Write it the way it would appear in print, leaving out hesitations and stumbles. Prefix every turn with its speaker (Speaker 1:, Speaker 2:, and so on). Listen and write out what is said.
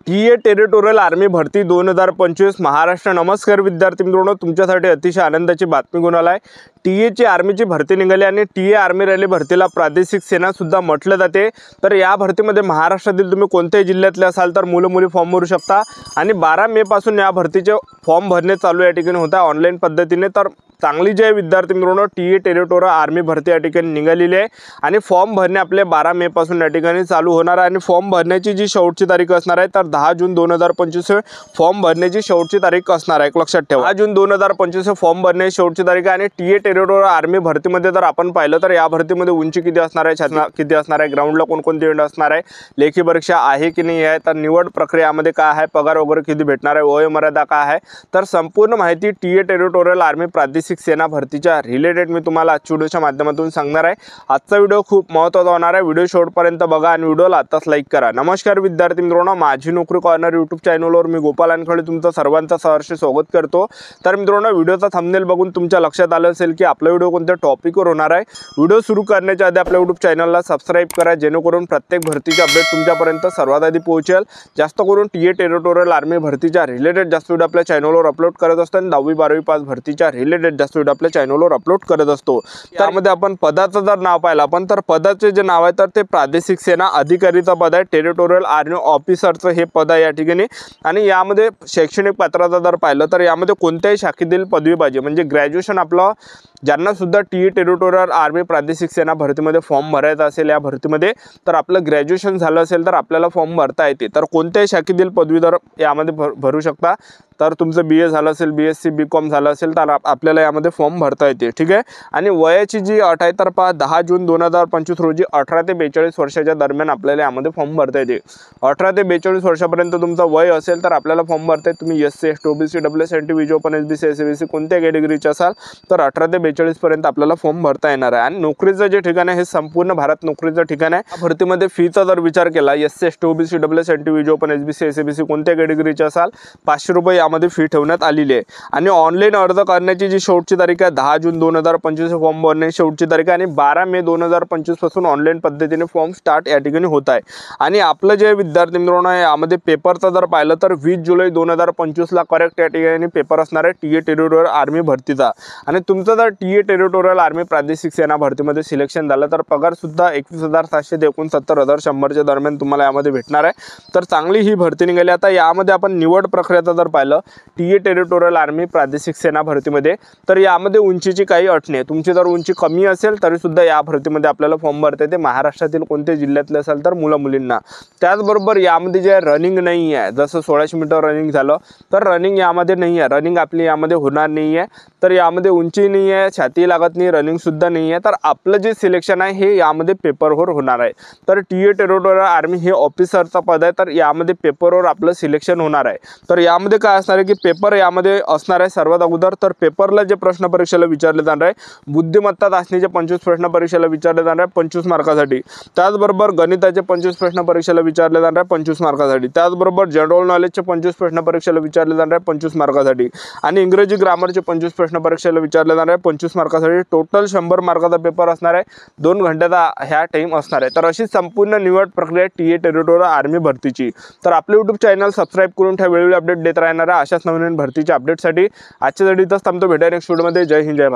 Speaker 1: TA territorial army भरती 2025 महाराष्ट्र। नमस्कार विद्यार्थी मित्रांनो, तुमच्यासाठी अतिशय आनंदाची बातमी घेऊन आलाय। टीएची आर्मीची भरती निघाली आणि टीए आर्मी रॅली भरतीला प्रादेशिक सेना सुद्धा म्हटले जाते। तर या भरतीमध्ये महाराष्ट्रातील तुम्ही कोणत्याही जिल्ह्यातले असाल तर मुलं मुली फॉर्म भरू शकता आणि 12 मे पासून या भरतीचे फॉर्म भरणे चालू या ठिकाणी होता ऑनलाईन पद्धतीने। तर चांगली जे विद्यार्थी मित्रांनो टीए टेरिटोरियल आर्मी भरती या ठिकाणी निघालेली आहे आणि फॉर्म भरणे आपले 12 मे पासून या ठिकाणी चालू होणार आहे आणि फॉर्म भरण्याची जी शेवटची तारीख असणार आहे तर 10 जून 2025 फॉर्म भरण्याची शेवटची तारीख असणार आहे। लक्षात ठेवा, 10 जून 2025 फॉर्म भरण्याची शेवटची तारीख आहे। आणि टीए टेरिटोरियल आर्मी भरतीमध्ये जर आपण पाहिलं तर या भरतीमध्ये उंची किती असणार आहे, छाती किती असणार आहे, ग्राउंडला कोणकोणते इव्हेंट असणार आहे, लेखी परीक्षा आहे की नाही आहे, तर निवड प्रक्रियामध्ये काय आहे, पगार वगैरे किती भेटणार आहे, वयोमर्यादा काय आहे, तर संपूर्ण माहिती टीए टेरिटोरियल आर्मी प्रादेशिक सेना भरती रिलेटेड मी तुम्हाला आजच्या व्हिडिओच्या माध्यमातून सांगणार आहे। आजचा व्हिडिओ खूप महत्त्वाचा होणार आहे, व्हिडिओ शेवटपर्यंत बघा आणि व्हिडिओला आताच लाईक करा। नमस्कार विद्यार्थी मित्रांनो, माझी नोकरी कॉर्नर यूट्यूब चॅनलवर मी गोपाल अनखळे तुमचं सर्वांचं सहर्ष स्वागत करतो। तर मित्रांनो, व्हिडिओचा थंबनेल बघून तुमच्या लक्षात आलं असेल की आपला व्हिडिओ कोणत्या टॉपिकवर होणार आहे। व्हिडिओ सुरू करण्याच्या आधी आपल्या यूट्यूब चॅनलला सबस्क्राइब करा, जेणेकरून प्रत्येक भरतीचे अपडेट तुमच्यापर्यंत सर्वात आधी पोहोचेल। जास्त करून टीए टेरिटोरियल आर्मी भरतीच्या रिलेटेड जास्त व्हिडिओ आपल्या चॅनलवर अपलोड करत असतो आणि 10वी 12वी पास भरतीच्या रिलेटेड जास्त व्हिडिओ आपल्या चॅनलवर अपलोड करत असतो। त्यामध्ये आपण पदाचं जर नाव पाहिलं आपण तर पदाचे जे नाव आहे तर ते प्रादेशिक सेना अधिकारीचं पद आहे, टेरिटोरियल आर्मी ऑफिसरचं हे पद आहे या ठिकाणी। आणि यामध्ये शैक्षणिक पात्रता जर पाहिलं तर यामध्ये कोणत्याही शाखेतील पदवी पाहिजे, म्हणजे ग्रॅज्युएशन आपलं ज्यांना सुद्धा टीए टेरिटोरियल आर्मी प्रादेशिक सेना भरतीमध्ये फॉर्म भरायचा असेल या भरतीमध्ये तर आपलं ग्रॅज्युएशन झालं असेल तर आपल्याला फॉर्म भरता येते। तर कोणत्याही शाखेतील पदवीधर यामध्ये भरू शकता। तर तुमचं BA झालं असेल, BSc BCom झालं असेल तर आपल्याला यामध्ये फॉर्म भरता येते, ठीक आहे। आणि वयाची जी अट आहे तर 10 जून 2025 रोजी 18 ते 42 वर्षाच्या दरम्यान आपल्याला यामध्ये फॉर्म भरता येते। 18 ते 42 वर्षापर्यंत तुमचं वय असेल तर आपल्याला फॉर्म भरता येते। तुम्ही SC ST OBC WS NT open SBC SBC कोणत्या कॅटेगरीचे असाल तर 18 ते 42 पर्यंत आपल्याला फॉर्म भरता येणार आहे। आणि नोकरीचं जे ठिकाण आहे हे संपूर्ण भारत नोकरीचं ठिकाण आहे। या भरतीमध्ये फीचा जर विचार केला SC ST OBC WS NT open SBC SBC कोणत्या कॅटेगरीचे असाल 500 रुपये यामध्ये फी ठेवण्यात आलेली आहे। आणि ऑनलाईन अर्ज करण्याची जी शेवटची तारीख आहे 10 जून 2025 फॉर्म भरण्याची शेवटची तारीख आहे आणि 12 मे 2025 पासून ऑनलाईन पद्धतीने फॉर्म स्टार्ट या ठिकाणी होत आहे। आणि आपलं जे विद्यार्थी मित्रांनो आहे यामध्ये पेपरचं जर पाहिलं तर 20 जुलै 2025 ला करेक्ट या ठिकाणी पेपर असणार आहे टीए टेरिटोरियल आर्मी भरतीचा। आणि तुमचं जर टीए टेरिटोरियल आर्मी प्रादेशिक सेना भरतीमध्ये सिलेक्शन झालं तर पगार सुद्धा 21,700 ते 69,100 दरम्यान तुम्हाला यामध्ये भेटणार आहे। तर चांगली ही भरती निघाली। आता यामध्ये आपण निवड प्रक्रियाचं जर पाहिलं टीए टेरिटोरियल आर्मी प्रादेशिक सेना भरतीमध्ये तर यामध्ये उंचीची काही अट नाही, तुमची जर उंची कमी असेल तरी सुद्धा या भरतीमध्ये आपल्याला फॉर्म भरता येते, महाराष्ट्रातील कोणत्याही जिल्ह्यातले असाल तर मुलं मुलींना। त्याचबरोबर यामध्ये जे रनिंग नाही आहे, जसं 1600 मीटर रनिंग झालं तर रनिंग यामध्ये नाही आहे, रनिंग आपली यामध्ये होणार नाही आहे। तर यामध्ये उंची नाही आहे, छाती लागत नाही, रनिंग सुद्धा नाही आहे। तर आपलं जे सिलेक्शन आहे हे यामध्ये पेपरवर होणार आहे। तर टीए टेरिटोरियल आर्मी हे ऑफिसरचं पद आहे, तर यामध्ये पेपरवर आपलं सिलेक्शन होणार आहे। तर यामध्ये काय असणार आहे की पेपर यामध्ये असणार आहे सर्वात अगोदर तर पेपरला जे प्रश्न परीक्षेला विचारले जाणार आहे बुद्धिमत्ता चाचणीचे 25 प्रश्न परीक्षेला विचारले जाणार आहे 25 मार्कासाठी। त्याचबरोबर गणिताचे 25 प्रश्न परीक्षेला विचारले जाणार आहे 25 मार्कासाठी। त्याचबरोबर जनरल नॉलेजचे 25 प्रश्न परीक्षेला विचारले जाणार आहे 25 मार्कासाठी। आणि इंग्रजी ग्रामरचे 25 प्रश्न परीक्षेला विचारले जाणार आहे 25 मार्कासाठी। टोटल 100 मार्काचा पेपर असणार आहे, 2 घंट्याचा ह्या टाइम असणार आहे। तर अशी संपूर्ण निवड प्रक्रिया टीए टेरिटोरियल आर्मी भरतीची। तर आपले यूट्यूब चॅनल सबस्क्राइब करून ठेवा, वेळोवेळी अपडेट देत राहणार आहे अशाच नवीन भरतीच्या अपडेटसाठी। आजच्यासाठी इथंच थांबतो, भेटूया नेक्स्ट व्हिडिओमध्ये। जय हिंद जय भारत।